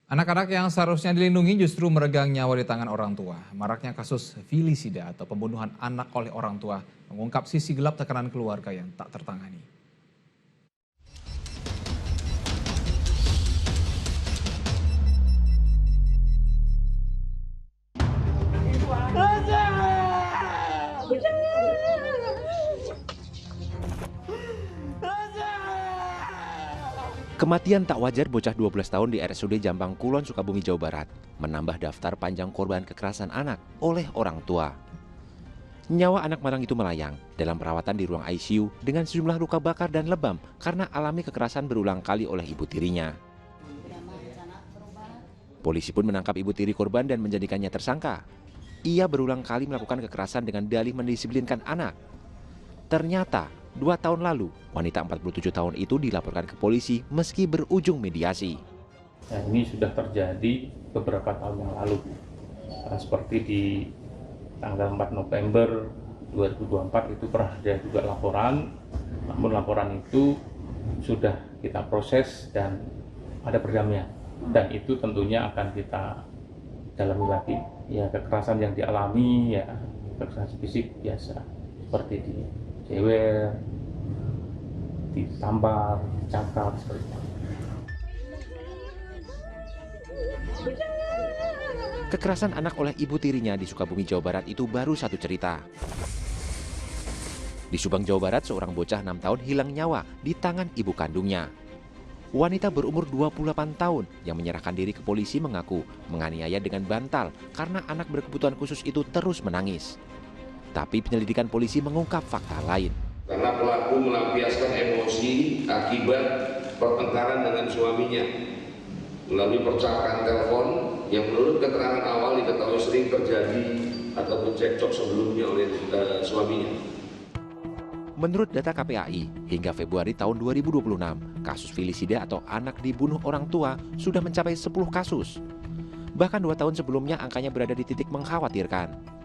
Anak-anak yang seharusnya dilindungi justru meregang nyawa di tangan orang tua. Maraknya kasus filisida atau pembunuhan anak oleh orang tua mengungkap sisi gelap tekanan keluarga yang tak tertangani. Kematian tak wajar bocah 12 tahun di RSUD Jambang Kulon, Sukabumi, Jawa Barat menambah daftar panjang korban kekerasan anak oleh orang tua. Nyawa anak malang itu melayang dalam perawatan di ruang ICU dengan sejumlah luka bakar dan lebam karena alami kekerasan berulang kali oleh ibu tirinya. Polisi pun menangkap ibu tiri korban dan menjadikannya tersangka. Ia berulang kali melakukan kekerasan dengan dalih mendisiplinkan anak. Ternyata 2 tahun lalu, wanita 47 tahun itu dilaporkan ke polisi meski berujung mediasi. Nah, ini sudah terjadi beberapa tahun yang lalu. Seperti di tanggal 4 November 2024 itu pernah ada juga laporan. Namun laporan itu sudah kita proses dan ada perdamaian. Dan itu tentunya akan kita dalami lagi. Ya, kekerasan yang dialami, ya kekerasan fisik biasa. Seperti di jewer, ditampar, cakap, seperti itu. Kekerasan anak oleh ibu tirinya di Sukabumi, Jawa Barat itu baru satu cerita. Di Subang, Jawa Barat, seorang bocah 6 tahun hilang nyawa di tangan ibu kandungnya. Wanita berumur 28 tahun yang menyerahkan diri ke polisi mengaku menganiaya dengan bantal karena anak berkebutuhan khusus itu terus menangis. Tapi penyelidikan polisi mengungkap fakta lain. Karena pelaku melampiaskan emosi akibat pertengkaran dengan suaminya melalui percakapan telepon yang menurut keterangan awal diketahui sering terjadi ataupun cekcok sebelumnya oleh suaminya. Menurut data KPAI, hingga Februari tahun 2026, kasus filisida atau anak dibunuh orang tua sudah mencapai 10 kasus. Bahkan 2 tahun sebelumnya angkanya berada di titik mengkhawatirkan.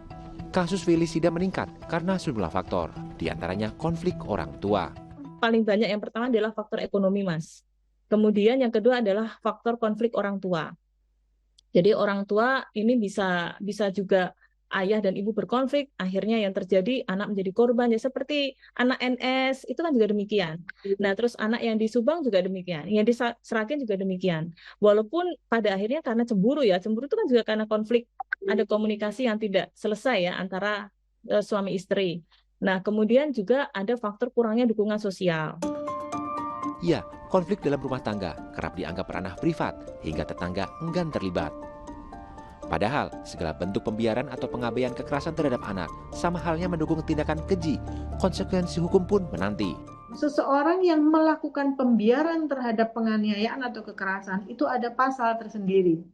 Kasus filisida meningkat karena sejumlah faktor, diantaranya konflik orang tua. Paling banyak yang pertama adalah faktor ekonomi, Mas. Kemudian yang kedua adalah faktor konflik orang tua. Jadi orang tua ini bisa juga ayah dan ibu berkonflik, akhirnya yang terjadi anak menjadi korban. Ya seperti anak NS itu kan juga demikian. Nah terus anak yang di Subang juga demikian, yang di Seragen juga demikian. Walaupun pada akhirnya karena cemburu itu kan juga karena konflik, ada komunikasi yang tidak selesai ya antara suami istri. Nah kemudian juga ada faktor kurangnya dukungan sosial. Ya, konflik dalam rumah tangga kerap dianggap ranah privat hingga tetangga enggan terlibat. Padahal, segala bentuk pembiaran atau pengabaian kekerasan terhadap anak sama halnya mendukung tindakan keji. Konsekuensi hukum pun menanti. Seseorang yang melakukan pembiaran terhadap penganiayaan atau kekerasan itu ada pasal tersendiri.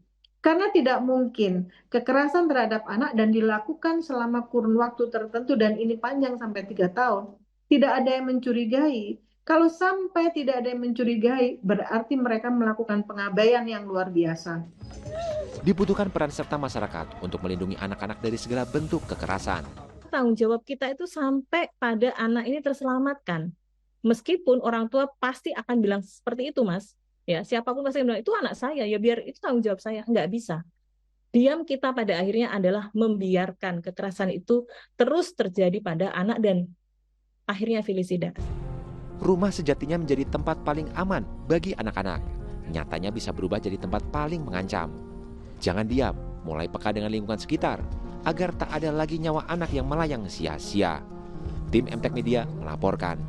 Karena tidak mungkin kekerasan terhadap anak dan dilakukan selama kurun waktu tertentu dan ini panjang sampai 3 tahun, tidak ada yang mencurigai. Kalau sampai tidak ada yang mencurigai, berarti mereka melakukan pengabaian yang luar biasa. Dibutuhkan peran serta masyarakat untuk melindungi anak-anak dari segala bentuk kekerasan. Tanggung jawab kita itu sampai pada anak ini terselamatkan. Meskipun orang tua pasti akan bilang seperti itu, Mas. Ya, siapapun pasti bilang, itu anak saya, ya biar itu tanggung jawab saya. Nggak bisa. Diam kita pada akhirnya adalah membiarkan kekerasan itu terus terjadi pada anak dan akhirnya filisida. Rumah sejatinya menjadi tempat paling aman bagi anak-anak. Nyatanya bisa berubah jadi tempat paling mengancam. Jangan diam, mulai peka dengan lingkungan sekitar, agar tak ada lagi nyawa anak yang melayang sia-sia. Tim MTech Media melaporkan.